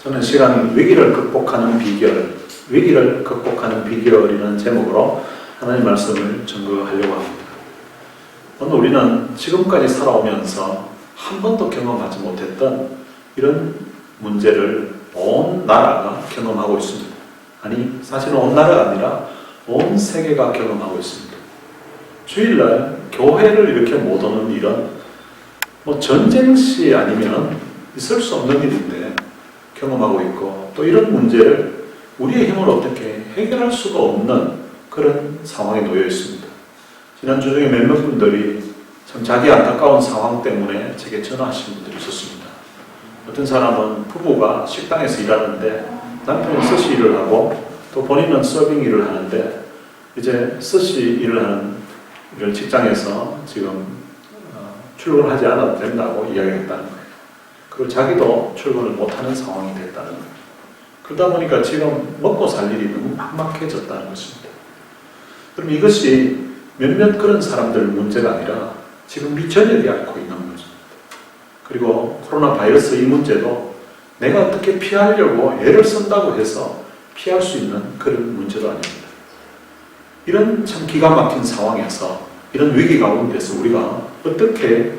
저는 시간 위기를 극복하는 비결, 위기를 극복하는 비결이라는 제목으로 하나님 말씀을 전거하려고 합니다. 오늘 우리는 지금까지 살아오면서 한 번도 경험하지 못했던 이런 문제를 온 나라가 경험하고 있습니다. 아니, 사실은 온 나라가 아니라 온 세계가 경험하고 있습니다. 주일날 교회를 이렇게 못 오는 일은 전쟁시 아니면 있을 수 없는 일인데 경험하고 있고, 또 이런 문제를 우리의 힘으로 어떻게 해결할 수가 없는 그런 상황에 놓여 있습니다. 지난주 중에 몇몇 분들이 참 자기 안타까운 상황 때문에 제게 전화하신 분들이 있었습니다. 어떤 사람은 부부가 식당에서 일하는데 남편이 스시 일을 하고 또 본인은 서빙 일을 하는데, 이제 스시 일을 하는 직장에서 지금 출근하지 않아도 된다고 이야기했다는 거예요. 그리고 자기도 출근을 못하는 상황이 됐다는 거예요. 그러다 보니까 지금 먹고 살 일이 너무 막막해졌다는 것입니다. 그럼 이것이 몇몇 그런 사람들 문제가 아니라 지금 미전역이 앓고 있는 문제입니다. 그리고 코로나 바이러스 이 문제도 내가 어떻게 피하려고 애를 쓴다고 해서 피할 수 있는 그런 문제도 아닙니다. 이런 참 기가 막힌 상황에서, 이런 위기 가운데서 우리가 어떻게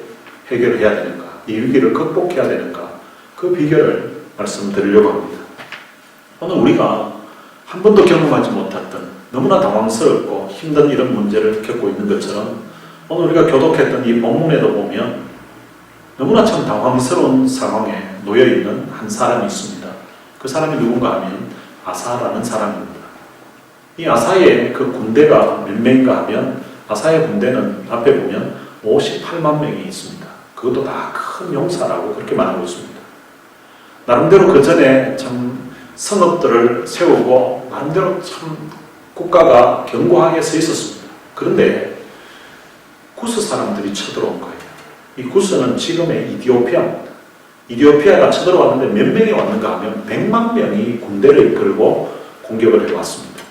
해결을 해야 되는가, 이 위기를 극복해야 되는가, 그 비결을 말씀드리려고 합니다. 오늘 우리가 한 번도 경험하지 못했던 너무나 당황스럽고 힘든 이런 문제를 겪고 있는 것처럼, 오늘 우리가 교독했던 이 본문에도 보면 너무나 참 당황스러운 상황에 놓여있는 한 사람이 있습니다. 그 사람이 누군가 하면 아사라는 사람입니다. 이 아사의 그 군대가 몇 명인가 하면, 아사의 군대는 앞에 보면 58만 명이 있습니다. 그것도 다 큰 용사라고 그렇게 말하고 있습니다. 나름대로 그 전에 참 성읍들을 세우고 나름대로 참 국가가 견고하게 서 있었습니다. 그런데 구스 사람들이 쳐들어온 거예요. 이 구스는 지금의 이디오피아입니다. 이디오피아가 쳐들어왔는데 몇 명이 왔는가 하면 100만 명이 군대를 이끌고 공격을 해왔습니다.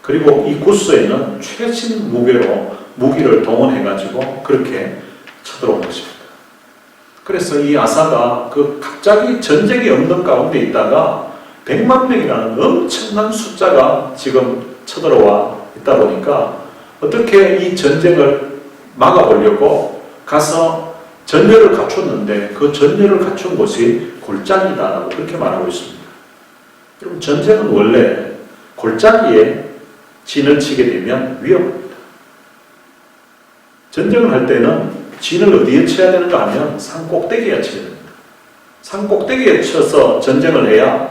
그리고 이 구스에는 최신 무기로 무기를 동원해가지고 그렇게 쳐들어온 것입니다. 그래서 이 아사가 갑자기 전쟁이 없는 가운데 있다가 100만 명이라는 엄청난 숫자가 지금 쳐들어와 있다 보니까 어떻게 이 전쟁을 막아보려고 가서 전열을 갖췄는데, 그 전열을 갖춘 곳이 골짜기다라고 그렇게 말하고 있습니다. 여러분, 전쟁은 원래 골짜기에 진을 치게 되면 위험합니다. 전쟁을 할 때는 진을 어디에 쳐야 되는가 하면 산 꼭대기에 쳐야 됩니다. 산 꼭대기에 쳐서 전쟁을 해야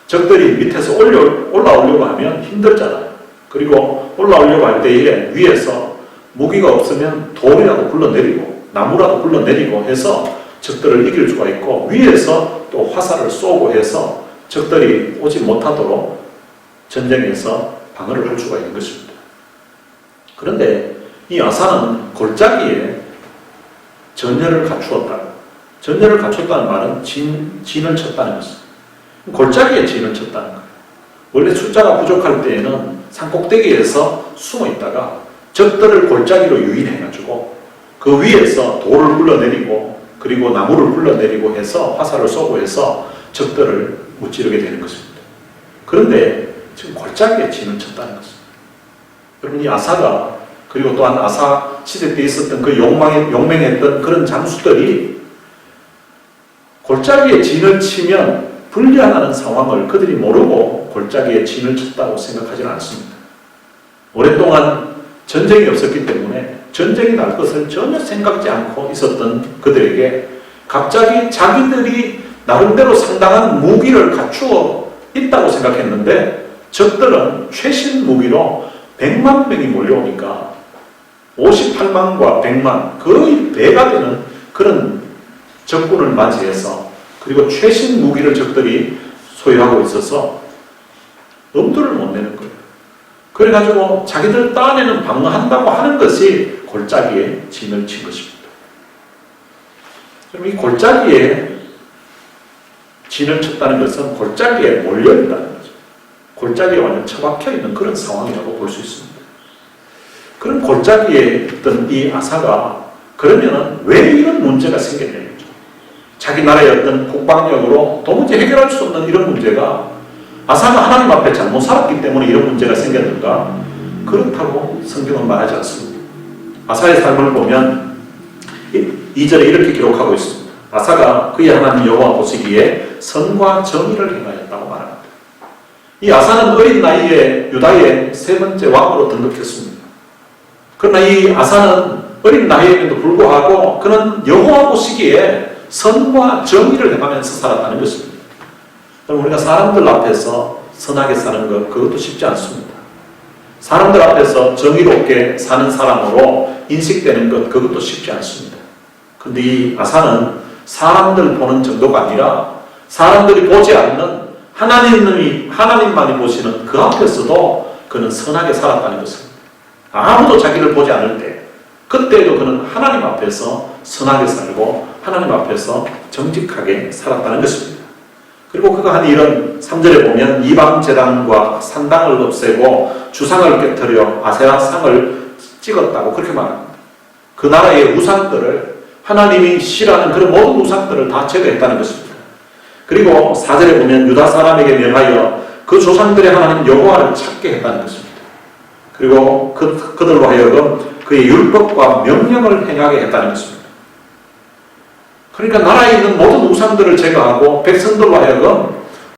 적들이 밑에서 올라오려고 하면 힘들잖아요. 그리고 올라오려고 할 때에 위에서 무기가 없으면 돌이라도 굴러내리고 나무라도 굴러내리고 해서 적들을 이길 수가 있고, 위에서 또 화살을 쏘고 해서 적들이 오지 못하도록 전쟁에서 방어를 할 수가 있는 것입니다. 그런데 이 아사는 골짜기에 전열을 갖추었다. 전열을 갖췄다는 말은 진을 쳤다는 것입니다. 골짜기에 진을 쳤다는 거예요. 원래 숫자가 부족할 때에는 산꼭대기에서 숨어 있다가 적들을 골짜기로 유인해가지고 그 위에서 돌을 굴러내리고 그리고 나무를 굴러내리고 해서 화살을 쏘고 해서 적들을 무찌르게 되는 것입니다. 그런데 지금 골짜기에 진을 쳤다는 것입니다. 여러분, 이 아사가, 그리고 또한 아사 시대 때 있었던 그 용맹했던 그런 장수들이 골짜기에 진을 치면 불리하다는 상황을 그들이 모르고 골짜기에 진을 쳤다고 생각하지는 않습니다. 오랫동안 전쟁이 없었기 때문에 전쟁이 날 것을 전혀 생각지 않고 있었던 그들에게 갑자기 자기들이 나름대로 상당한 무기를 갖추어 있다고 생각했는데, 적들은 최신 무기로 100만 명이 몰려오니까 58만과 100만, 거의 배가 되는 그런 적군을 맞이해서, 그리고 최신 무기를 적들이 소유하고 있어서 엄두를 못 내는 거예요. 그래가지고 자기들 딴에는 방어한다고 하는 것이 골짜기에 진을 친 것입니다. 그럼 이 골짜기에 진을 쳤다는 것은 골짜기에 몰려있다는 거죠. 골짜기에 완전 처박혀 있는 그런 상황이라고 볼 수 있습니다. 그런 골짜기에 있던 이 아사가 그러면은 왜 이런 문제가 생겼냐는 거죠. 자기 나라의 어떤 국방력으로 도무지 해결할 수 없는 이런 문제가 아사가 하나님 앞에 잘못 살았기 때문에 이런 문제가 생겼는가? 그렇다고 성경은 말하지 않습니다. 아사의 삶을 보면 2절에 이렇게 기록하고 있습니다. 아사가 그의 하나님 여호와 보시기에 선과 정의를 행하였다고 말합니다. 이 아사는 어린 나이에 유다의 세 번째 왕으로 등극했습니다. 그러나 이 아사는 어린 나이에도 불구하고 그는 여호와 보시기에 선과 정의를 행하면서 살았다는 것입니다. 그럼 우리가 사람들 앞에서 선하게 사는 것, 그것도 쉽지 않습니다. 사람들 앞에서 정의롭게 사는 사람으로 인식되는 것, 그것도 쉽지 않습니다. 근데 이 아사는 사람들 보는 정도가 아니라 사람들이 보지 않는 하나님만이 보시는 그 앞에서도 그는 선하게 살았다는 것입니다. 아무도 자기를 보지 않을 때, 그때도 그는 하나님 앞에서 선하게 살고 하나님 앞에서 정직하게 살았다는 것입니다. 그리고 그가 한 일은 3절에 보면 이방 제단과 산당을 없애고 주상을 깨뜨려 아세라상을 찍었다고 그렇게 말합니다. 그 나라의 우상들을, 하나님이 싫어하는 그런 모든 우상들을 다 제거했다는 것입니다. 그리고 4절에 보면 유다 사람에게 명하여 그 조상들의 하나님 여호와를 찾게 했다는 것입니다. 그리고 그들로 하여금 그의 율법과 명령을 행하게 했다는 것입니다. 그러니까 나라에 있는 모든 우상들을 제거하고 백성들로 하여금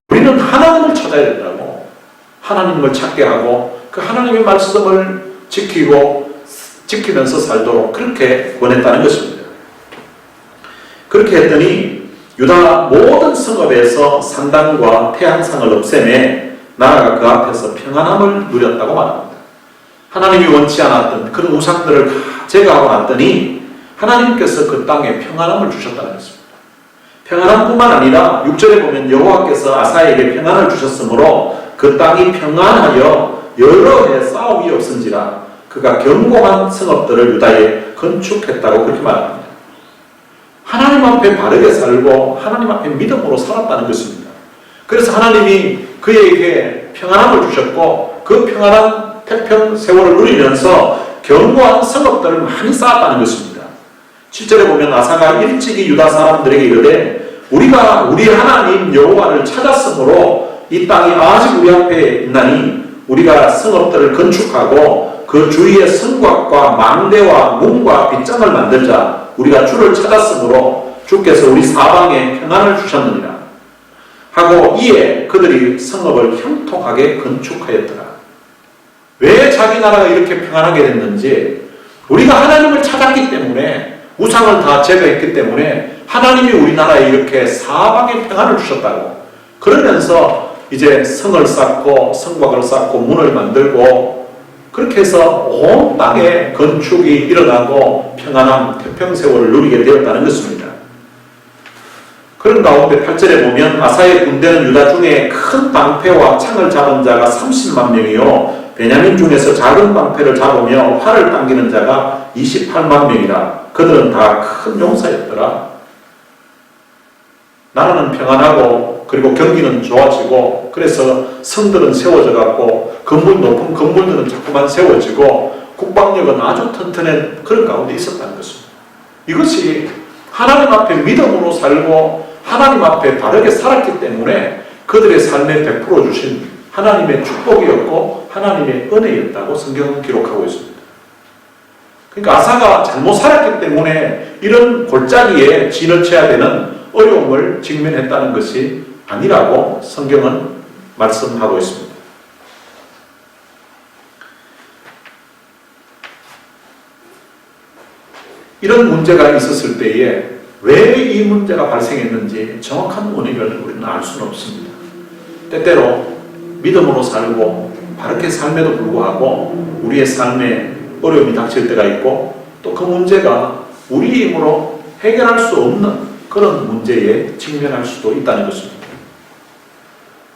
우리는 하나님을 찾아야 된다고, 하나님을 찾게 하고 그 하나님의 말씀을 지키면서 살도록 그렇게 권했다는 것입니다. 그렇게 했더니 유다 모든 성읍에서 산당과 태양상을 없애매 나라가 그 앞에서 평안함을 누렸다고 말합니다. 하나님이 원치 않았던 그런 우상들을 다 제거하고 났더니 하나님께서 그 땅에 평안함을 주셨다는 것입니다. 평안함뿐만 아니라 6절에 보면 여호와께서 아사에게 평안을 주셨으므로 그 땅이 평안하여 여러 해 싸움이 없은지라 그가 견고한 성읍들을 유다에 건축했다고 그렇게 말합니다. 하나님 앞에 바르게 살고 하나님 앞에 믿음으로 살았다는 것입니다. 그래서 하나님이 그에게 평안함을 주셨고 그 평안한 태평 세월을 누리면서 견고한 성읍들을 많이 쌓았다는 것입니다. 7절에 보면 아사가 일찍이 유다 사람들에게 이르되 우리가 우리 하나님 여호와를 찾았으므로 이 땅이 아직 우리 앞에 있나니 우리가 성읍들을 건축하고 그 주위에 성곽과 망대와 문과 빗장을 만들자. 우리가 주를 찾았으므로 주께서 우리 사방에 평안을 주셨느니라 하고 이에 그들이 성읍을 형통하게 건축하였더라. 왜 자기 나라가 이렇게 평안하게 됐는지, 우리가 하나님을 찾았기 때문에, 우상을 다 제거했기 때문에 하나님이 우리나라에 이렇게 사방에 평안을 주셨다고. 그러면서 이제 성을 쌓고 성곽을 쌓고 문을 만들고 그렇게 해서 온 땅에 건축이 일어나고 평안한 태평세월을 누리게 되었다는 것입니다. 그런 가운데 8절에 보면 아사의 군대는 유다 중에 큰 방패와 창을 잡은 자가 30만 명이요 베냐민 중에서 작은 방패를 잡으며 활을 당기는 자가 28만 명이라. 그들은 다 큰 용사였더라. 나라는 평안하고 그리고 경기는 좋아지고 그래서 성들은 세워져 갖고 높은 건물들은 자꾸만 세워지고 국방력은 아주 튼튼한 그런 가운데 있었다는 것입니다. 이것이 하나님 앞에 믿음으로 살고 하나님 앞에 바르게 살았기 때문에 그들의 삶에 베풀어 주신 하나님의 축복이었고 하나님의 은혜였다고 성경은 기록하고 있습니다. 그러니까 아사가 잘못 살았기 때문에 이런 골짜기에 지나쳐야 되는 어려움을 직면했다는 것이 아니라고 성경은 말씀하고 있습니다. 이런 문제가 있었을 때에 왜 이 문제가 발생했는지 정확한 원인을 우리는 알 수는 없습니다. 때때로 믿음으로 살고 바르게 삶에도 불구하고 우리의 삶에 어려움이 닥칠 때가 있고 또 그 문제가 우리 힘으로 해결할 수 없는 그런 문제에 직면할 수도 있다는 것입니다.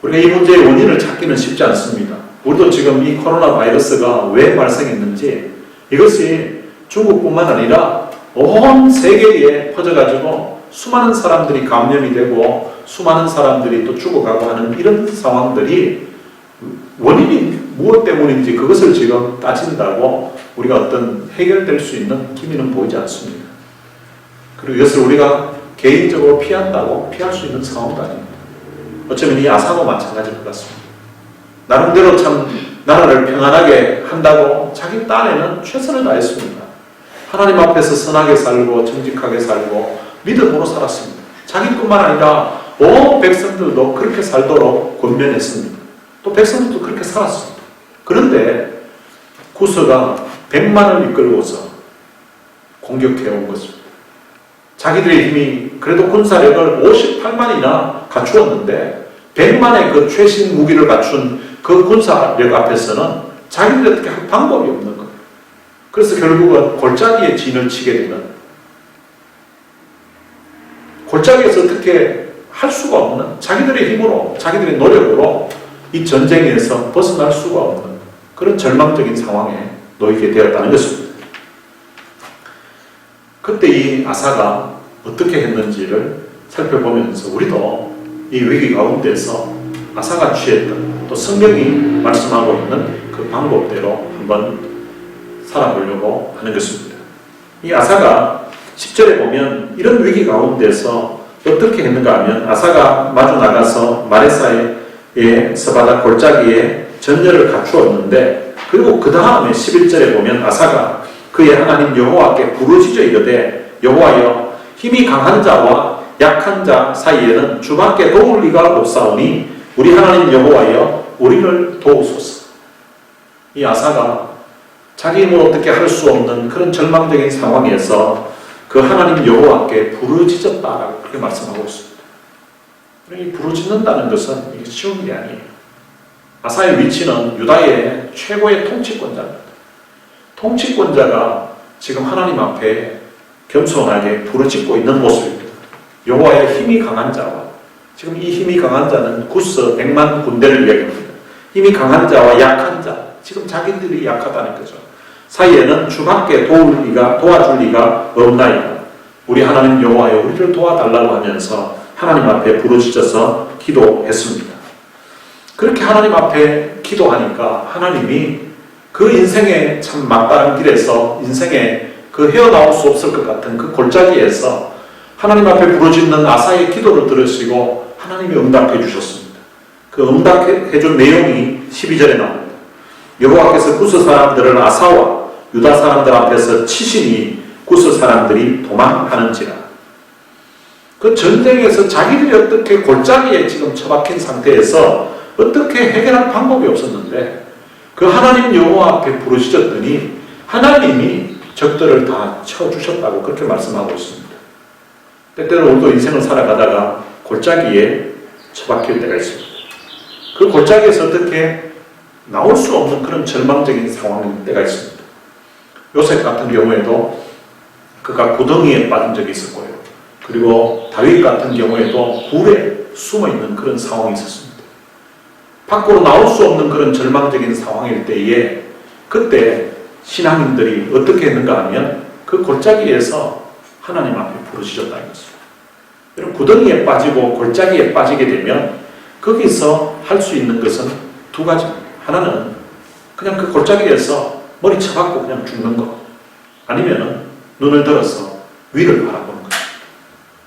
우리가 이 문제의 원인을 찾기는 쉽지 않습니다. 우리도 지금 이 코로나 바이러스가 왜 발생했는지 이것이 중국뿐만 아니라 온 세계에 퍼져가지고 수많은 사람들이 감염이 되고 수많은 사람들이 또 죽어가고 하는 이런 상황들이 원인이 무엇 때문인지 그것을 지금 따진다고 우리가 어떤 해결될 수 있는 기미는 보이지 않습니다. 그리고 이것을 우리가 개인적으로 피한다고 피할 수 있는 상황도 아닙니다. 어쩌면 이 아사도 마찬가지일 것 같습니다. 나름대로 참 나라를 평안하게 한다고 자기 딴에는 최선을 다했습니다. 하나님 앞에서 선하게 살고 정직하게 살고 믿음으로 살았습니다. 자기뿐만 아니라 온 백성들도 그렇게 살도록 권면했습니다. 또 백성들도 그렇게 살았습니다. 그런데 구스가 100만을 이끌고서 공격해온 것입니다. 자기들의 힘이 그래도 군사력을 58만이나 갖추었는데 100만의 그 최신 무기를 갖춘 그 군사력 앞에서는 자기들이 어떻게 할 방법이 없는 거예요. 그래서 결국은 골짜기에 진을 치게 되는, 골짜기에서 어떻게 할 수가 없는, 자기들의 힘으로 자기들의 노력으로 이 전쟁에서 벗어날 수가 없는 그런 절망적인 상황에 놓이게 되었다는 것입니다. 그때 이 아사가 어떻게 했는지를 살펴보면서 우리도 이 위기 가운데서 아사가 취했던, 또 성경이 말씀하고 있는 그 방법대로 한번 살아보려고 하는 것입니다. 이 아사가 10절에 보면 이런 위기 가운데서 어떻게 했는가 하면, 아사가 마주 나가서 마레사의 스바다 골짜기에 전열을 갖추었는데, 그리고 그 다음에 11절에 보면 아사가 그의 하나님 여호와께 부르짖어 이르되, 여호와여, 힘이 강한 자와 약한 자 사이에는 주밖에 도울 리가 없사오니 우리 하나님 여호와여, 우리를 도우소서. 이 아사가 자기 힘으로 어떻게 할 수 없는 그런 절망적인 상황에서 그 하나님 여호와께 부르짖었다라고 그렇게 말씀하고 있습니다. 이 부르짖는다는 것은 이게 쉬운 게 아니에요. 아사의 위치는 유다의 최고의 통치권자입니다. 통치권자가 지금 하나님 앞에 겸손하게 부르짖고 있는 모습입니다. 여호와의 힘이 강한 자와, 지금 이 힘이 강한 자는 구스 100만 군대를 이야기합니다. 힘이 강한 자와 약한 자, 지금 자기들이 약하다는 거죠. 사이에는 주밖에 도와줄 리가 없나이다. 우리 하나님 여호와여, 우리를 도와달라고 하면서 하나님 앞에 부르짖어서 기도했습니다. 그렇게 하나님 앞에 기도하니까 하나님이 그 인생의 참 막다른 길에서, 인생의 그 헤어나올 수 없을 것 같은 그 골짜기에서 하나님 앞에 부르짖는 아사의 기도를 들으시고 하나님이 응답해 주셨습니다. 그 응답해 준 내용이 12절에 나옵니다. 여호와께서 구스 사람들을 아사와 유다 사람들 앞에서 치시니 구스 사람들이 도망하는지라. 그 전쟁에서 자기들이 어떻게 골짜기에 지금 처박힌 상태에서 어떻게 해결할 방법이 없었는데, 그 하나님 여호와 앞에 부르짖었더니 하나님이 적들을 다 쳐주셨다고 그렇게 말씀하고 있습니다. 때때로 우리도 인생을 살아가다가 골짜기에 처박힐 때가 있습니다. 그 골짜기에서 어떻게 나올 수 없는 그런 절망적인 상황일 때가 있습니다. 요셉 같은 경우에도 그가 구덩이에 빠진 적이 있었고요. 그리고 다윗 같은 경우에도 굴에 숨어있는 그런 상황이 있었습니다. 밖으로 나올 수 없는 그런 절망적인 상황일 때에 그때 신앙인들이 어떻게 했는가 하면 그 골짜기에서 하나님 앞에 부르짖었다는 것입니다. 여러분, 구덩이에 빠지고 골짜기에 빠지게 되면 거기서 할 수 있는 것은 두 가지입니다. 하나는 그냥 그 골짜기에서 머리 쳐박고 그냥 죽는 것, 아니면은 눈을 들어서 위를 바라보는 것입니다.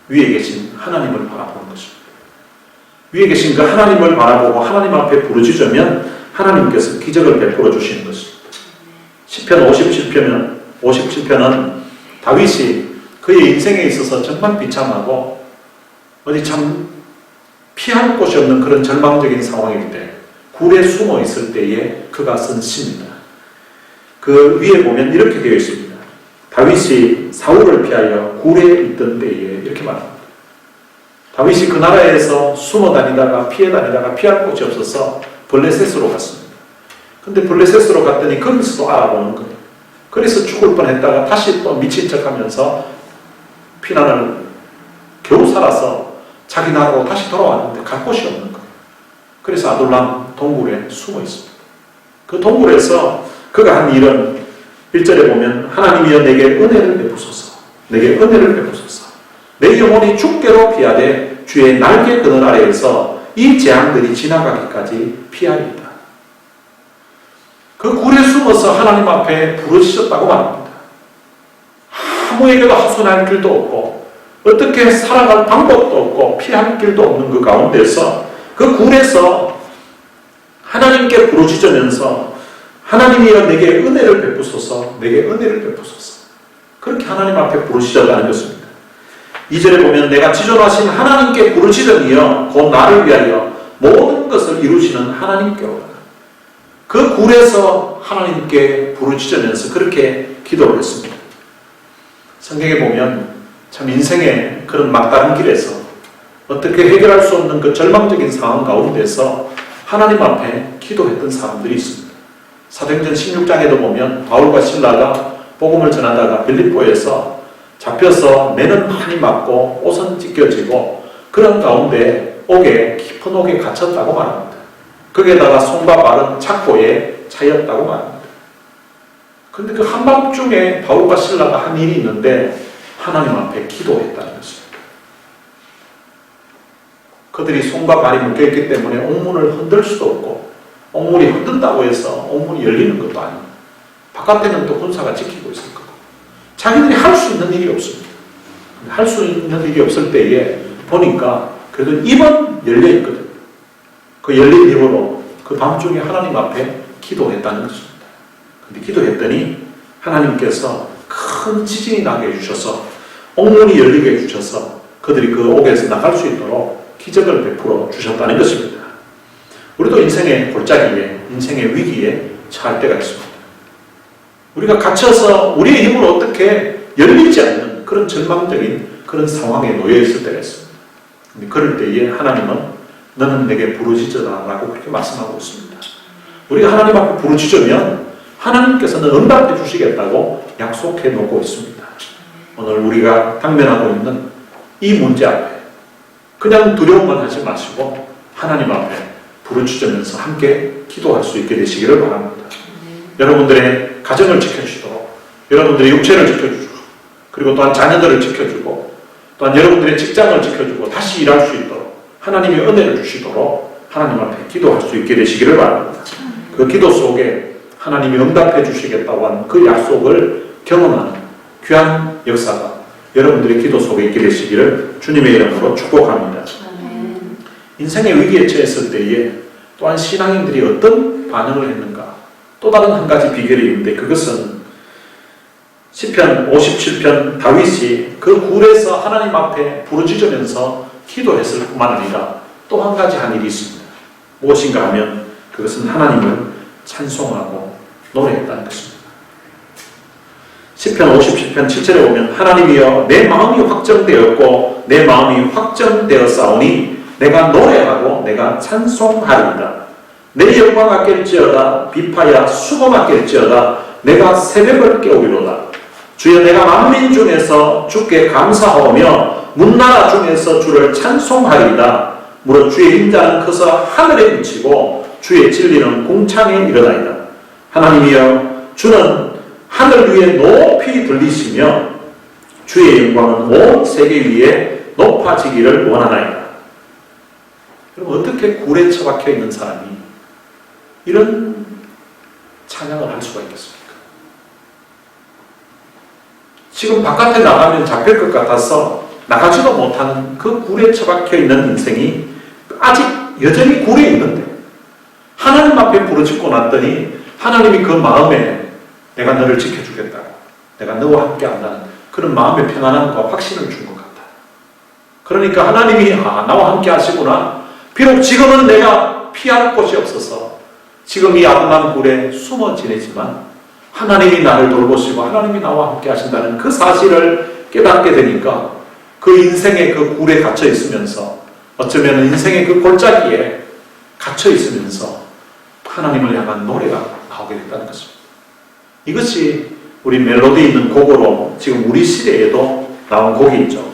위에 계신 하나님을 바라보는 것입니다. 위에 계신 그 하나님을 바라보고 하나님 앞에 부르짖으면 하나님께서 기적을 베풀어 주시는 것입니다. 시편 57편은 다윗이 그의 인생에 있어서 정말 비참하고 어디 참 피할 곳이 없는 그런 절망적인 상황일 때, 굴에 숨어 있을 때에 그가 쓴 시입니다. 그 위에 보면 이렇게 되어 있습니다. 다윗이 사울을 피하여 굴에 있던 때에, 이렇게 말합니다. 다윗이 그 나라에서 숨어 다니다가 피해 다니다가 피할 곳이 없어서 블레셋으로 갔습니다. 근데 블레셋으로 갔더니 거기서도 알아보는 거예요. 그래서 죽을 뻔했다가 다시 또 미친 척하면서 피난을 겨우 살아서 자기 나라로 다시 돌아왔는데 갈 곳이 없는 거예요. 그래서 아둘람 동굴에 숨어 있습니다. 그 동굴에서 그가 한 일은 1절에 보면 하나님이여 내게 은혜를 베푸소서, 내게 은혜를 베푸소서, 내 영혼이 죽게로 피하되 주의 날개 그늘 아래에서 이 재앙들이 지나가기까지 피하리이다. 그 굴에 숨어서 하나님 앞에 부르짖었다고 말합니다. 아무에게도 하소연할 길도 없고 어떻게 살아갈 방법도 없고 피할 길도 없는 그 가운데서 그 굴에서 하나님께 부르짖으면서 하나님이여 내게 은혜를 베푸소서, 내게 은혜를 베푸소서. 그렇게 하나님 앞에 부르짖었다는 것입니다. 2절에 보면 내가 지존하신 하나님께 부르짖으며 곧 나를 위하여 모든 것을 이루시는 하나님께로다. 그 굴에서 하나님께 부르짖으면서 그렇게 기도를 했습니다. 성경에 보면 참 인생의 그런 막다른 길에서 어떻게 해결할 수 없는 그 절망적인 상황 가운데서 하나님 앞에 기도했던 사람들이 있습니다. 사도행전 16장에도 보면 바울과 실라가 복음을 전하다가 빌립보에서 잡혀서 매는 많이 맞고 옷은 찢겨지고 그런 가운데 옥에 깊은 옥에 갇혔다고 말합니다. 거기에다가 손과 발은 착고에 차였다고 말합니다. 그런데 그 한밤중에 바울과 실라가 한 일이 있는데 하나님 앞에 기도했다는 것입니다. 그들이 손과 발이 묶여있기 때문에 옥문을 흔들 수도 없고 옥문이 흔든다고 해서 옥문이 열리는 것도 아니고 바깥에는 또 군사가 지키고 있을 거고 자기들이 할 수 있는 일이 없습니다. 할 수 있는 일이 없을 때에 보니까 그래도 입은 열려있거든요. 그 열린 입으로 그 밤중에 하나님 앞에 기도했다는 것입니다. 근데 기도했더니 하나님께서 큰 지진이 나게 해주셔서 옥문이 열리게 해주셔서 그들이 그 옥에서 나갈 수 있도록 기적을 베풀어 주셨다는 것입니다. 우리도 인생의 골짜기에, 인생의 위기에 처할 때가 있습니다. 우리가 갇혀서 우리의 힘으로 어떻게 열리지 않는 그런 절망적인 그런 상황에 놓여 있을 때가 있습니다. 근데 그럴 때에 하나님은 너는 내게 부르짖어라 라고 그렇게 말씀하고 있습니다. 우리가 하나님 앞에 부르짖으면 하나님께서는 응답해 주시겠다고 약속해 놓고 있습니다. 오늘 우리가 당면하고 있는 이 문제 앞에 그냥 두려움만 하지 마시고 하나님 앞에 부르짖으면서 함께 기도할 수 있게 되시기를 바랍니다. 여러분들의 가정을 지켜주시도록, 여러분들의 육체를 지켜주시고, 그리고 또한 자녀들을 지켜주고, 또한 여러분들의 직장을 지켜주고 다시 일할 수 있도록 하나님의 은혜를 주시도록 하나님 앞에 기도할 수 있게 되시기를 바랍니다. 그 기도 속에 하나님이 응답해 주시겠다고 한 그 약속을 경험하는 귀한 역사가 여러분들의 기도 속에 있게 되시기를 주님의 이름으로 축복합니다. 인생의 위기에 처했을 때에 또한 신앙인들이 어떤 반응을 했는가, 또 다른 한 가지 비결이 있는데 그것은 시편 57편 다윗이 그 굴에서 하나님 앞에 부르짖으면서 기도했을 뿐만 아니라 또 한 가지 한 일이 있습니다. 무엇인가 하면 그것은 하나님을 찬송하고 노래했다는 것입니다. 시편 57편 7절에 보면 하나님이여 내 마음이 확정되었고 내 마음이 확정되었사오니 내가 노래하고 내가 찬송하리이다. 내 영광 아낄지어다 비파야 수고 아낄지어다 내가 새벽을 깨우리로다. 주여 내가 만민 중에서 주께 감사하오며 문나라 중에서 주를 찬송하리이다. 무릇 주의 인자는 커서 하늘에 미치고 주의 진리는 궁창에 이르나이다. 하나님이여 주는 하늘 위에 높이 들리시며 주의 영광은 온 세계 위에 높아지기를 원하나이다. 그럼 어떻게 굴에 처박혀 있는 사람이 이런 찬양을 할 수가 있겠습니까? 지금 바깥에 나가면 잡힐 것 같아서 나가지도 못하는 그 굴에 처박혀 있는 인생이 아직 여전히 굴에 있는데 하나님 앞에 부르짖고 났더니 하나님이 그 마음에 내가 너를 지켜주겠다고, 내가 너와 함께 한다는 그런 마음의 평안함과 확신을 준 것 같다. 그러니까 하나님이 나와 함께 하시구나. 비록 지금은 내가 피할 곳이 없어서 지금 이 아름다운 굴에 숨어 지내지만 하나님이 나를 돌보시고 하나님이 나와 함께 하신다는 그 사실을 깨닫게 되니까 그 인생의 그 굴에 갇혀 있으면서 어쩌면 인생의 그 골짜기에 갇혀 있으면서 하나님을 향한 노래가 나오게 됐다는 것입니다. 이것이 우리 멜로디 있는 곡으로 지금 우리 시대에도 나온 곡이 있죠.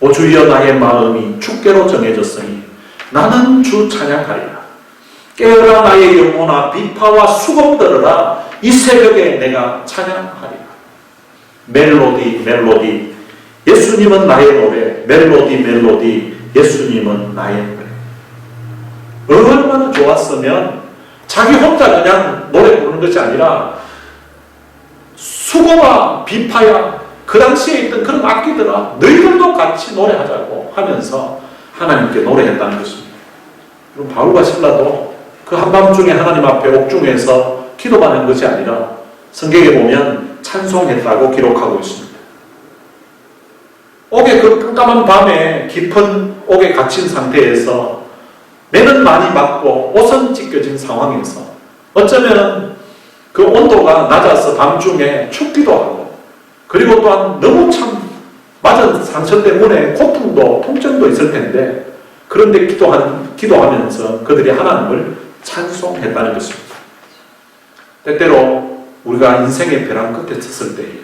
오 주여 나의 마음이 주께로 정해졌으니 나는 주 찬양하리라. 깨어라 나의 영혼아 비파와 수금 들으라. 이 새벽에 내가 찬양하리라. 멜로디 예수님은 나의 노래. 멜로디 예수님은 나의 노래. 얼마나 좋았으면 자기 혼자 그냥 노래 부르는 것이 아니라 수고와 비파야 그 당시에 있던 그런 악기들아 너희들도 같이 노래하자고 하면서 하나님께 노래했다는 것입니다. 그럼 바울과 실라도 그 한밤중에 하나님 앞에 옥중에서 기도만 한 것이 아니라 성경에 보면 찬송했다고 기록하고 있습니다. 옥의 그 깜깜한 밤에 깊은 옥에 갇힌 상태에서 매는 많이 맞고 옷은 찢겨진 상황에서 어쩌면 그 온도가 낮아서 밤중에 춥기도 하고 그리고 또한 너무 참 맞은 상처 때문에 고통도 통증도 있을 텐데 그런데 기도하면서 그들이 하나님을 찬송했다는 것입니다. 때때로 우리가 인생의 벼랑 끝에 섰을 때에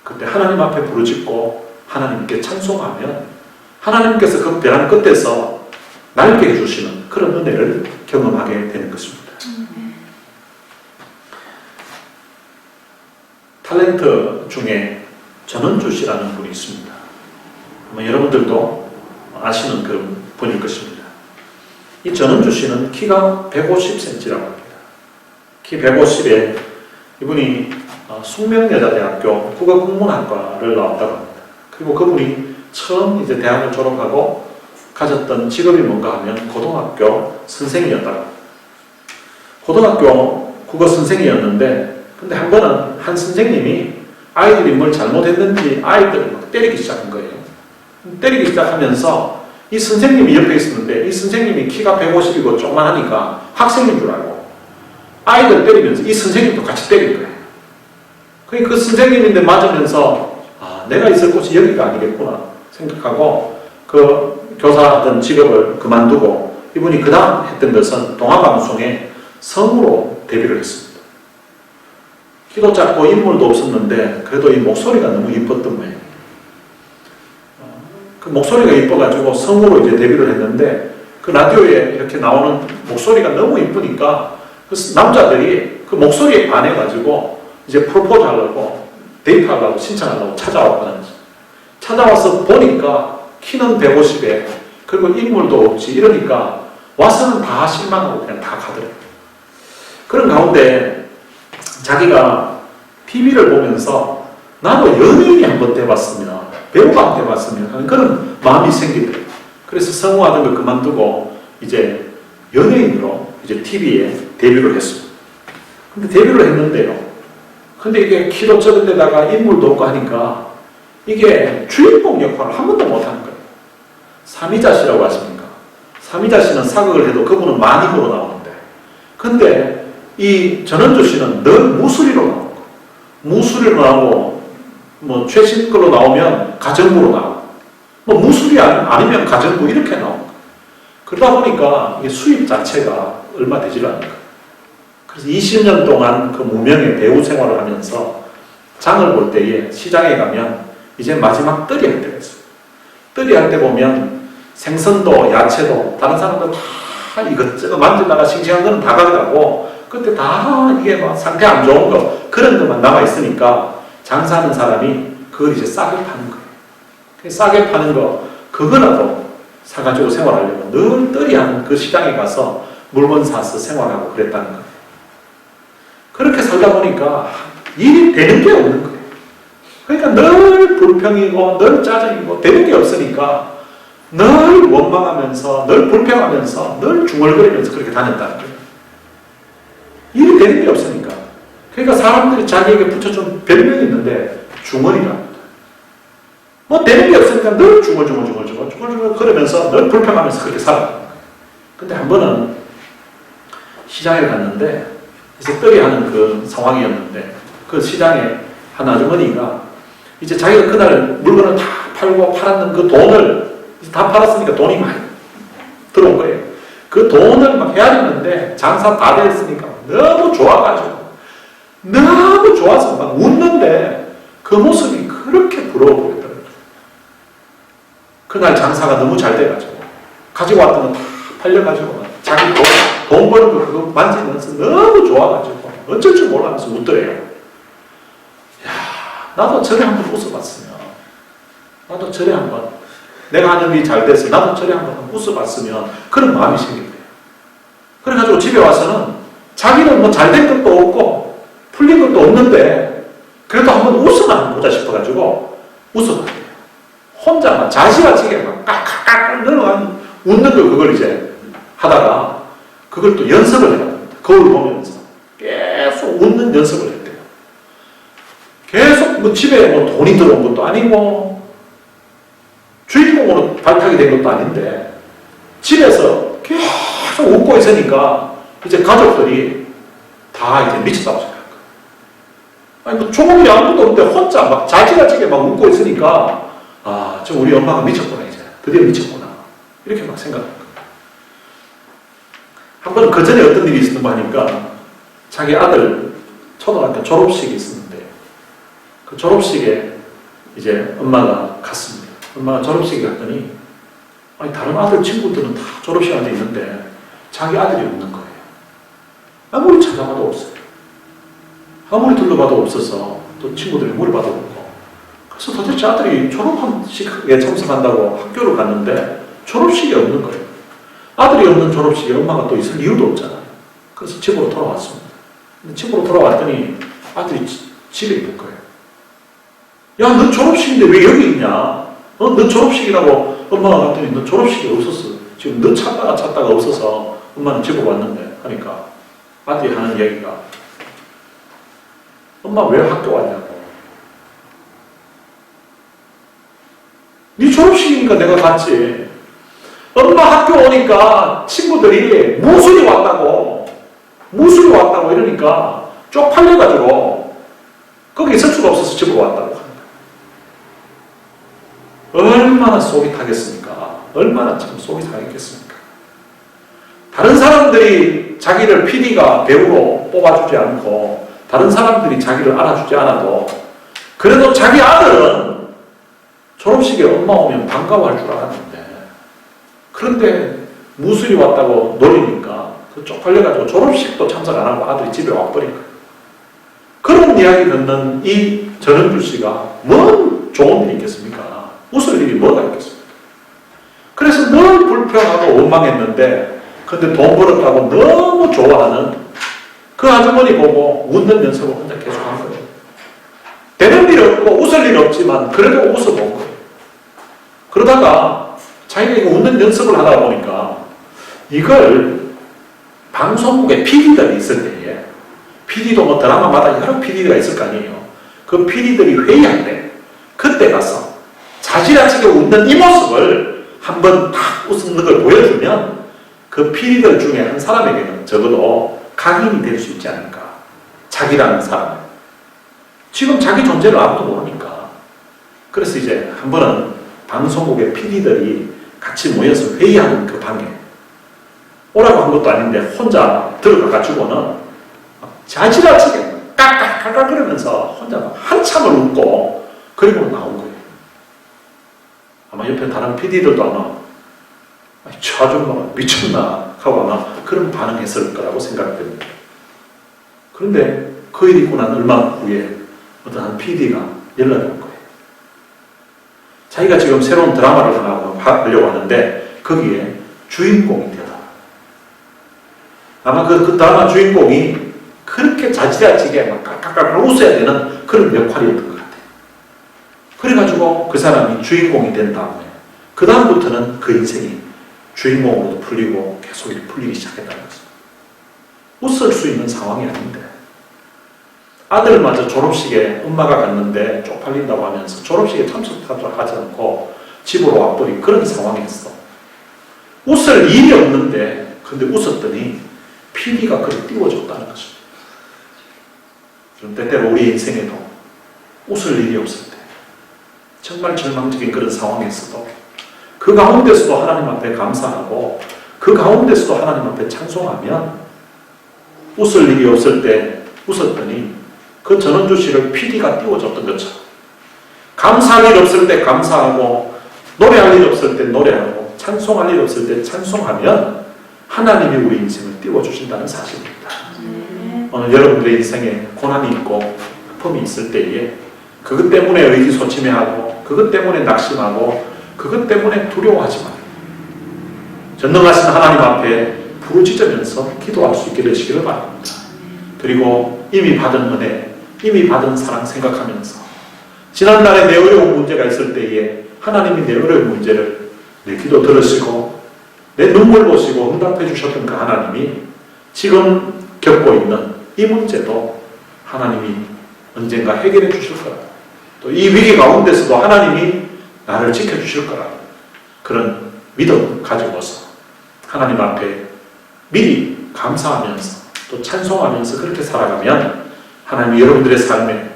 그때 하나님 앞에 부르짖고 하나님께 찬송하면 하나님께서 그 벼랑 끝에서 날게 해주시는 그런 은혜를 경험하게 되는 것입니다. 탤런트 중에 전원주 씨라는 분이 있습니다. 아마 여러분들도 아시는 그런 분일 것입니다. 이 전원주 씨는 키가 150cm라고 합니다. 키 150에 이분이 숙명여자대학교 국어국문학과를 나왔다고 합니다. 그리고 그분이 처음 이제 대학을 졸업하고 가졌던 직업이 뭔가 하면 고등학교 선생이었다고 합니다. 고등학교 국어 선생이었는데 근데 한 번은 한 선생님이 아이들이 뭘 잘못했는지 아이들을 막 때리기 시작한 거예요. 때리기 시작하면서 이 선생님이 옆에 있었는데 이 선생님이 키가 150이고 조그만하니까 학생인 줄 알고 아이들 때리면서 이 선생님도 같이 때린 거예요. 그 선생님인데 맞으면서 내가 있을 곳이 여기가 아니겠구나 생각하고 그 교사하던 직업을 그만두고 이분이 그 다음 했던 것은 동아방송에 성우로 데뷔를 했습니다. 키도 작고 인물도 없었는데 그래도 이 목소리가 너무 이뻤던 거예요. 그 목소리가 이뻐가지고 성우로 이제 데뷔를 했는데 그 라디오에 이렇게 나오는 목소리가 너무 이쁘니까 그 남자들이 그 목소리에 반해가지고 이제 프로포즈 하려고 데이트하려고 신청하려고 찾아왔다는 거죠. 찾아와서 보니까 키는 150에 그리고 인물도 없지 이러니까 와서는 다 실망하고 그냥 다 가더래요. 그런 가운데 자기가 TV를 보면서 나도 연예인이 한번 돼봤으면 배우가 한번 돼봤으면 하는 그런 마음이 생기더래요. 그래서 성우하던 걸 그만두고 이제 연예인으로 이제 TV에 데뷔를 했습니다. 근데 데뷔를 했는데요. 근데 이게 키도 적은 데다가 인물도 없고 하니까 이게 주인공 역할을 한 번도 못하는 거예요. 삼이자 씨라고 하십니까? 삼이자 씨는 사극을 해도 그분은 마님으로 나오는데 근데 이 전원주 씨는 늘 무술이로 나오고 무술이로 나오고 뭐 최신 걸로 나오면 가정부로 나오고 뭐 무술이 아니면 가정부 이렇게 나오고 그러다 보니까 이게 수입 자체가 얼마 되질 않는 거예요. 그래서 20년 동안 그 무명의 배우 생활을 하면서 장을 볼 때에 시장에 가면 이제 마지막 떨이 할 때가 있어요. 떨이 할 때 보면 생선도 야채도 다른 사람들 다 이것저것 만지다가 싱싱한 거는 다 가져가고 그때 다 이게 막 상태 안 좋은 거 그런 것만 남아있으니까 장사하는 사람이 그걸 이제 싸게 파는 거예요. 싸게 파는 거 그거라도 사가지고 생활하려고 늘 떨이하는 그 시장에 가서 물건 사서 생활하고 그랬다는 거예요. 그렇게 살다 보니까 일이 되는 게 없는 거예요. 그러니까 늘 불평이고 늘 짜증이고 되는 게 없으니까 늘 원망하면서 늘 불평하면서 늘 중얼거리면서 그렇게 다녔다는 거예요. 일이 되는 게 없으니까. 그러니까 사람들이 자기에게 붙여준 별명이 있는데 중얼이랍니다. 뭐 되는 게 없으니까 늘 중얼 그러면서 늘 불평하면서 그렇게 살아요. 근데 한 번은 시장에 갔는데 이제 떨이하는 그 상황이었는데 그 시장에 한 아주머니가 이제 자기가 그날 물건을 다 팔고 팔았는 그 돈을 다 팔았으니까 돈이 많이 들어온 거예요. 그 돈을 막 헤아리는데 장사 다 됐으니까 너무 좋아가지고 너무 좋아서 막 웃는데 그 모습이 그렇게 부러워 보였더라고요. 그날 장사가 너무 잘 돼가지고 가지고 왔던 거 다 팔려가지고 자기 돈 버는 거 그거 만지면서 너무 좋아가지고 어쩔 줄 몰라면서 웃더래요. 야, 나도 저래 한번 웃어봤으면 나도 저래 한번 내가 하는 일이 잘 돼서 나도 저래 한번 웃어봤으면 그런 마음이 생긴대요. 그래가지고 집에 와서는 자기는 뭐 잘 된 것도 없고 풀린 것도 없는데 그래도 한번 웃어만 보자 싶어가지고 웃어봐요. 혼자 막 자지러지게 막 깍깍깍 늘어가는 웃는 걸 그걸 이제 하다가 그걸 또 연습을 해갑니다. 거울 보면서 계속 웃는 연습을 했대요. 계속 뭐 집에 뭐 돈이 들어온 것도 아니고 주인공으로 발탁이 된 것도 아닌데 집에서 계속 웃고 있으니까 이제 가족들이 다 이제 미쳤다고 생각해요. 아니 뭐 좋은 일이 아무것도 없는데 혼자 막 자지러지게 막 웃고 있으니까 아, 저 우리 엄마가 미쳤구나 이제 드디어 미쳤구나 이렇게 막 생각해요. 한 번은 그 전에 어떤 일이 있었는가 하니까 자기 아들 초등학교 졸업식이 있었는데 그 졸업식에 이제 엄마가 갔습니다. 엄마가 졸업식에 갔더니 아니 다른 아들 친구들은 다 졸업식 안에 있는데 자기 아들이 없는 거예요. 아무리 찾아봐도 없어요. 아무리 둘러봐도 없어서 또 친구들이 물어봐도 없고 그래서 도대체 아들이 졸업식에 참석한다고 학교를 갔는데 졸업식이 없는 거예요. 아들이 없는 졸업식에 엄마가 또 있을 이유도 없잖아요. 그래서 집으로 돌아왔습니다. 근데 집으로 돌아왔더니 아들이 집에 있는 거예요. 야, 너 졸업식인데 왜 여기 있냐? 너 졸업식이라고 엄마가 갔더니 너 졸업식이 없었어. 지금 너 찾다가 없어서 엄마는 집으로 왔는데 하니까 아들이 하는 얘기가 엄마 왜 학교 왔냐고. 네 졸업식이니까 내가 갔지. 엄마 학교 오니까 친구들이 무술이 왔다고 이러니까 쪽팔려가지고 거기 있을 수가 없어서 집으로 왔다고 합니다. 얼마나 속이 타겠습니까? 얼마나 참 속이 상했겠습니까? 다른 사람들이 자기를 PD가 배우로 뽑아주지 않고 다른 사람들이 자기를 알아주지 않아도 그래도 자기 아들은 졸업식에 엄마 오면 반가워할 줄 알았는데 그런데 무술이 왔다고 노리니까 그 쪽팔려가지고 졸업식도 참석 안 하고 아들이 집에 와버린 거예요. 그런 이야기 듣는 이 전현주 씨가 뭔 좋은 일이 있겠습니까? 웃을 일이 뭐가 있겠습니까? 그래서 늘 불평하고 원망했는데 근데 돈 벌었다고 너무 좋아하는 그 아주머니 보고 웃는 연습을 혼자 계속 한 거예요. 되는 일 없고 웃을 일 없지만 그래도 웃어본 거예요. 그러다가 자기가 이거 웃는 연습을 하다 보니까 이걸 방송국에 PD들이 있을 때에 PD도 뭐 드라마마다 여러 PD가 있을 거 아니에요. 그 PD들이 회의할 때 그때 가서 자지러지게 웃는 이 모습을 한번 딱 웃는 걸 보여주면 그 PD들 중에 한 사람에게는 적어도 각인이 될 수 있지 않을까. 자기라는 사람. 지금 자기 존재를 아무도 모르니까. 그래서 이제 한 번은 방송국의 PD들이 같이 모여서 회의하는 그 방에 오라고 한 것도 아닌데 혼자 들어가가지고는 자지러지게 깍깍깍깍 그러면서 혼자 한참을 웃고 그리고 나온 거예요. 아마 옆에 다른 PD들도 아마 저 아줌마가 미쳤나 하고 아마 그런 반응했을 거라고 생각됩니다. 그런데 그 일이 있고 난 얼마 후에 어떤 한 PD가 연락이 온 거예요. 자기가 지금 새로운 드라마를 하려고 하는데 거기에 주인공이 되다. 아마 그 드라마 주인공이 그렇게 자지러지게 막 깍깍깍 웃어야 되는 그런 역할이었던 것 같아요. 그래가지고 그 사람이 주인공이 된 다음에 그 다음부터는 그 인생이 주인공으로도 풀리고 계속 풀리기 시작했다는 거죠. 웃을 수 있는 상황이 아닌데 아들마저 졸업식에 엄마가 갔는데 쪽팔린다고 하면서 졸업식에 참석하지 않고 집으로 와버린 그런 상황이었어. 웃을 일이 없는데 근데 웃었더니 PD가 그를 띄워줬다는 것입니다. 그럼 때때로 우리 인생에도 웃을 일이 없을 때 정말 절망적인 그런 상황에서도 그 가운데서도 하나님 앞에 감사하고 그 가운데서도 하나님 앞에 찬송하면 웃을 일이 없을 때 웃었더니 그 전원주 씨를 PD가 띄워줬던 것처럼 감사할 일 없을 때 감사하고 노래할 일 없을 때 노래하고 찬송할 일 없을 때 찬송하면 하나님이 우리 인생을 띄워주신다는 사실입니다. 오늘 여러분들의 인생에 고난이 있고 아픔이 있을 때에 그것 때문에 의기소침해하고 그것 때문에 낙심하고 그것 때문에 두려워하지 마요. 전능하신 하나님 앞에 부르짖으면서 기도할 수 있게 되시기를 바랍니다. 그리고 이미 받은 은혜, 이미 받은 사랑 생각하면서 지난날에 내 어려운 문제가 있을 때에 하나님이 내 어려운 문제를 내 기도 들으시고 내 눈물 보시고 응답해 주셨던 그 하나님이 지금 겪고 있는 이 문제도 하나님이 언젠가 해결해 주실 거라, 또 이 위기 가운데서도 하나님이 나를 지켜주실 거라, 그런 믿음 가지고서 하나님 앞에 미리 감사하면서 또 찬송하면서 그렇게 살아가면 하나님이 여러분들의 삶에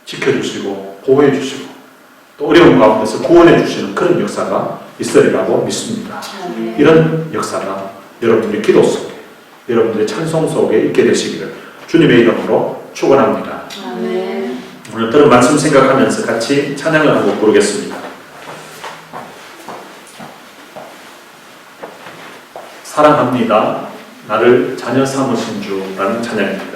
지켜주시고 보호해주시고 또 어려운 가운데서 구원해주시는 그런 역사가 있으리라고 믿습니다. 이런 역사가 여러분들의 기도 속에, 여러분들의 찬송 속에 있게 되시기를 주님의 이름으로 축원합니다. 오늘 들은 말씀 생각하면서 같이 찬양을 하고 부르겠습니다. 사랑합니다. 나를 자녀 삼으신 주라는 찬양입니다.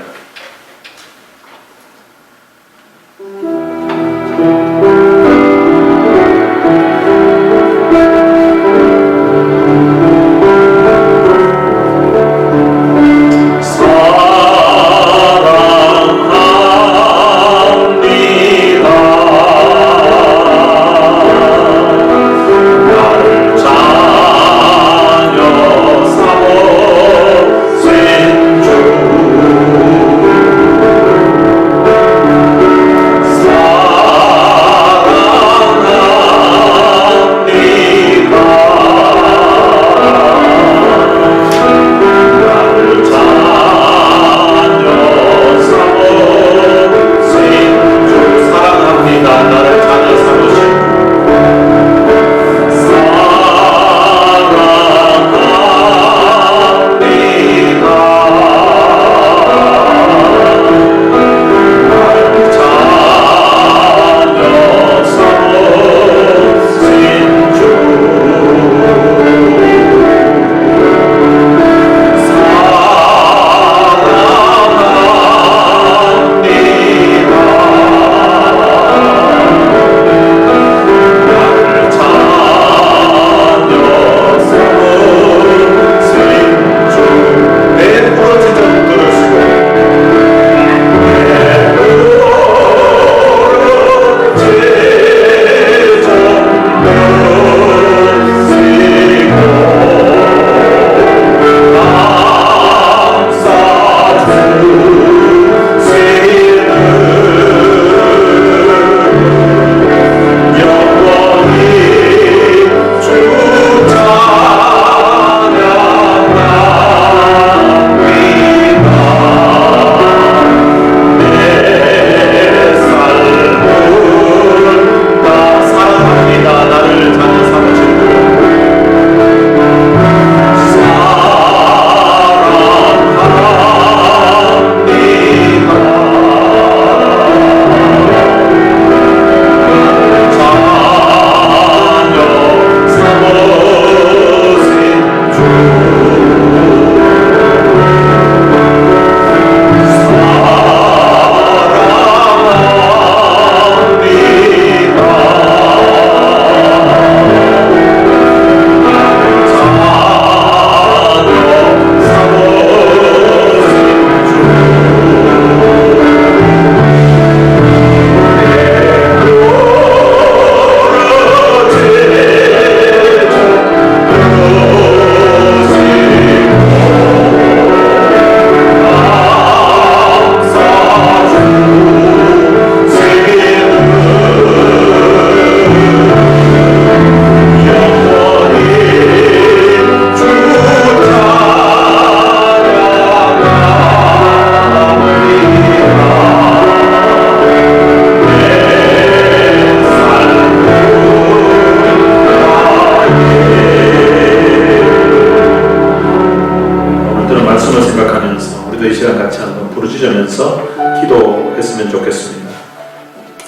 기도했으면 좋겠습니다.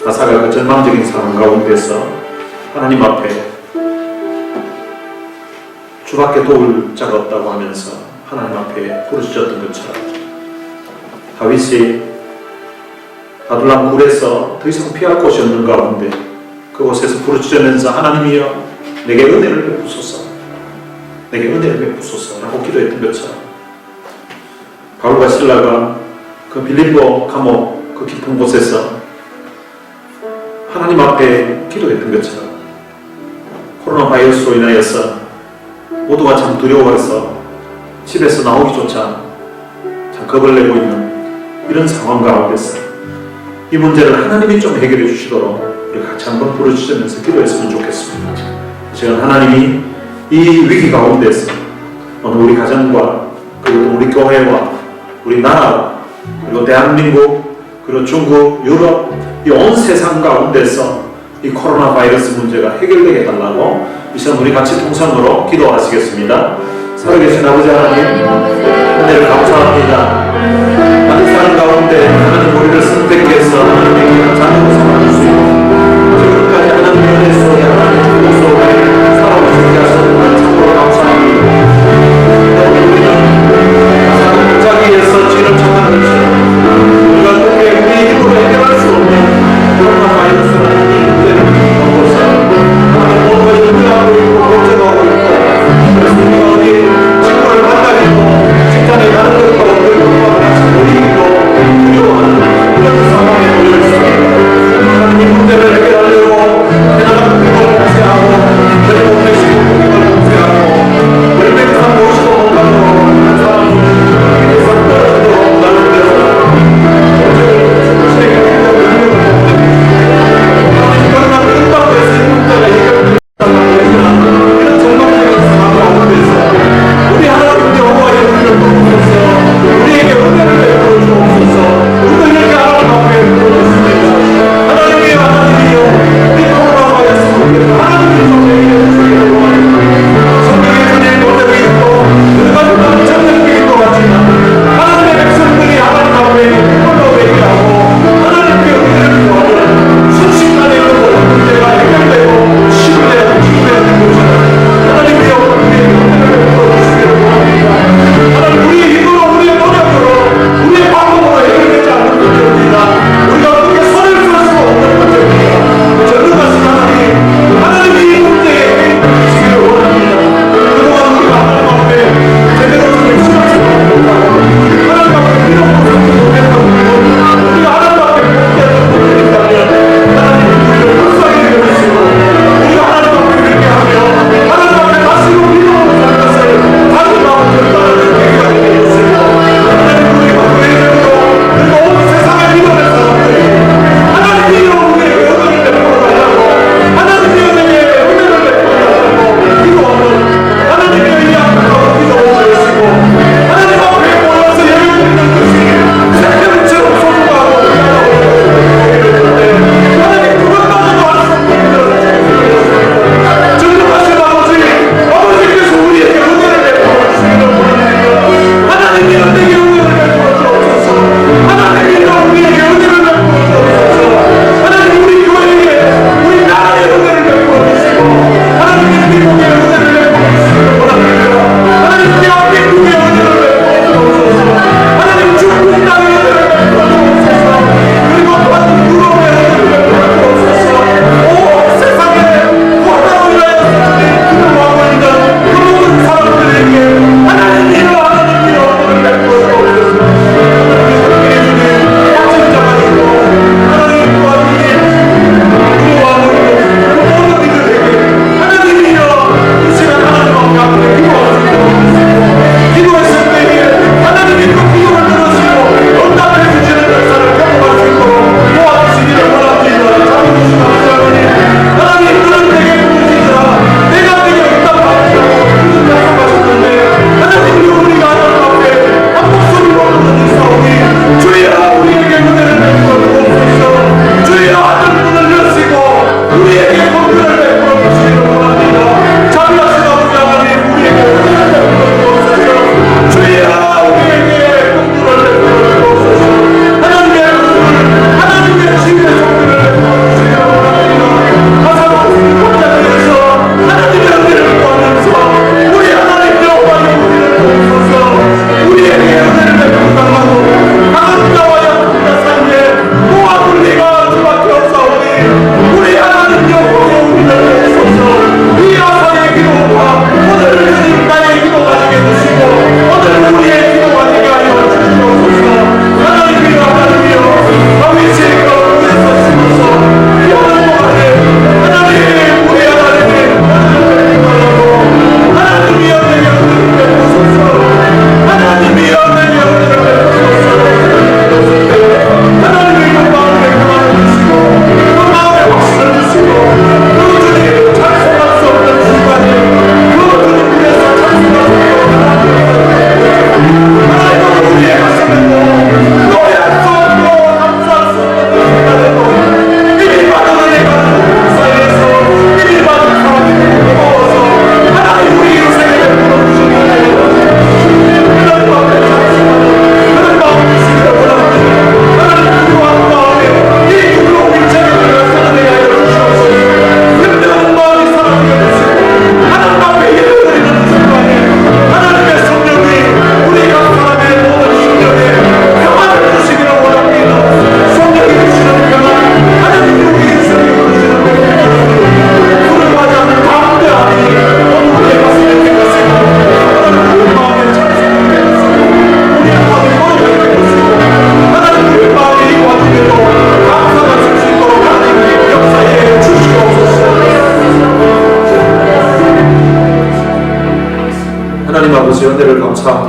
아사가 그 절망적인 상황 가운데서 하나님 앞에 주밖에 도울 자가 없다고 하면서 하나님 앞에 부르짖었던 것처럼 다윗이 아둘람 굴에서 더 이상 피할 곳이 없는 가운데 그곳에서 부르짖으면서 하나님이여 내게 은혜를 베푸소서, 내게 은혜를 베푸소서 라고 기도했던 것처럼 바울과 실라가 그 빌립보 감옥 그 깊은 곳에서 하나님 앞에 기도했던 것처럼 코로나 바이러스로 인하여서 모두가 참 두려워해서 집에서 나오기조차 참 겁을 내고 있는 이런 상황 가운데서 이 문제를 하나님이 좀 해결해 주시도록 우리 같이 한번 부르짖으면서 기도했으면 좋겠습니다. 제가 하나님이 이 위기 가운데서 오늘 우리 가정과 그리고 우리 교회와 우리 나라 그리고 대한민국 그리고 중국, 유럽 이 온 세상 가운데서 이 코로나 바이러스 문제가 해결되게 해달라고 이 시간 우리 같이 통성으로 기도하시겠습니다. 살아계신 아버지 하나님 은혜를 감사합니다. 많은 사람 가운데 하나님 우리를 선택해서 하나님의 자녀로 삼아줄 수 있고 지금까지 하나님의 은혜 속에 하나님의 축복 속에 살아오게 하셨던 참으로 감사합니다. 우리는 사는 문자기에서 죄를 찾는 것처럼 우리가 그렇게 우리 힘으로 해결할 수 없는 코로나 바이러스라는 이 문제를 겪어서 하나님 모두가 힘들어하고 있고 걱정하고 있고 그래서 우리가 어디 친구를 만나기도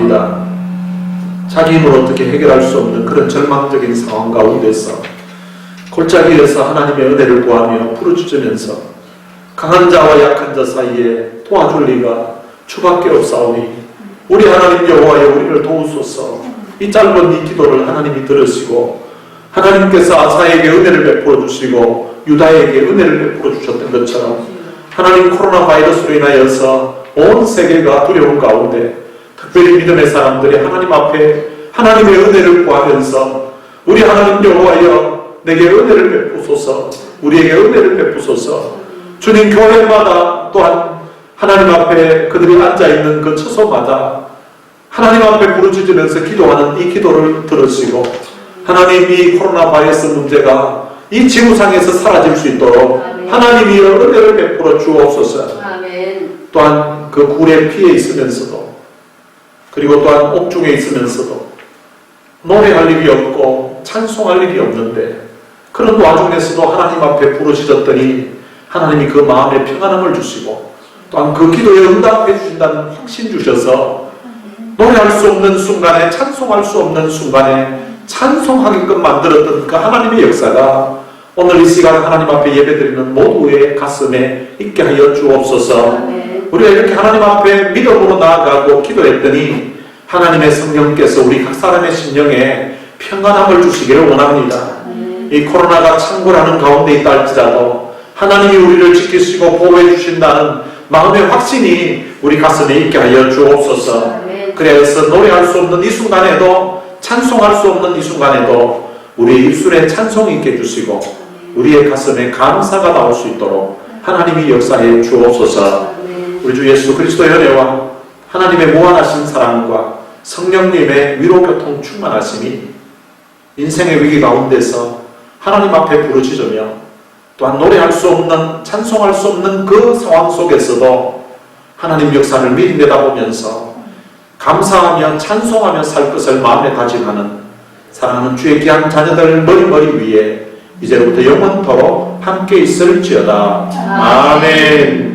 합니다. 자기 힘으로 어떻게 해결할 수 없는 그런 절망적인 상황 가운데서 골짜기에서 하나님의 은혜를 구하며 부르짖으면서 강한 자와 약한 자 사이에 도와줄 리가 주밖에 없사오니 우리 하나님 여호와여 우리를 도우소서. 이 짧은 이 기도를 하나님이 들으시고 하나님께서 아사에게 은혜를 베풀어 주시고 유다에게 은혜를 베풀어 주셨던 것처럼 하나님 코로나 바이러스로 인하여서 온 세계가 두려운 가운데 특별히 믿음의 사람들이 하나님 앞에 하나님의 은혜를 구하면서 우리 하나님 여호와여 내게 은혜를 베푸소서. 우리에게 은혜를 베푸소서. 주님 교회마다 또한 하나님 앞에 그들이 앉아있는 그 처소마다 하나님 앞에 부르짖으면서 기도하는 이 기도를 들으시고 하나님 이 코로나 바이러스 문제가 이 지구상에서 사라질 수 있도록 하나님이 은혜를 베풀어 주옵소서. 또한 그 굴에 피해 있으면서도 그리고 또한 옥중에 있으면서도 노래할 일이 없고 찬송할 일이 없는데 그런 와중에서도 하나님 앞에 부르짖었더니 하나님이 그 마음에 평안함을 주시고 또한 그 기도에 응답해 주신다는 확신 주셔서 노래할 수 없는 순간에 찬송할 수 없는 순간에 찬송하게끔 만들었던 그 하나님의 역사가 오늘 이 시간 하나님 앞에 예배드리는 모두의 가슴에 있게 하여 주옵소서. 우리가 이렇게 하나님 앞에 믿음으로 나아가고 기도했더니 하나님의 성령께서 우리 각 사람의 심령에 평안함을 주시기를 원합니다. 이 코로나가 창궐하는 가운데 있다 할지라도 하나님이 우리를 지키시고 보호해 주신다는 마음의 확신이 우리 가슴에 있게 하여 주옵소서. 그래서 노래할 수 없는 이 순간에도 찬송할 수 없는 이 순간에도 우리의 입술에 찬송이 있게 해주시고 우리의 가슴에 감사가 나올 수 있도록 하나님이 역사해 주옵소서. 우리 주 예수 그리스도의 은혜와 하나님의 무한하신 사랑과 성령님의 위로교통 충만하심이 인생의 위기 가운데서 하나님 앞에 부르짖으며 또한 노래할 수 없는 찬송할 수 없는 그 상황 속에서도 하나님 역사를 미리 내다보면서 감사하며 찬송하며 살 것을 마음에 다짐하는 사랑하는 주의 귀한 자녀들 머리 위에 이제부터 영원토록 함께 있을지어다. 아멘.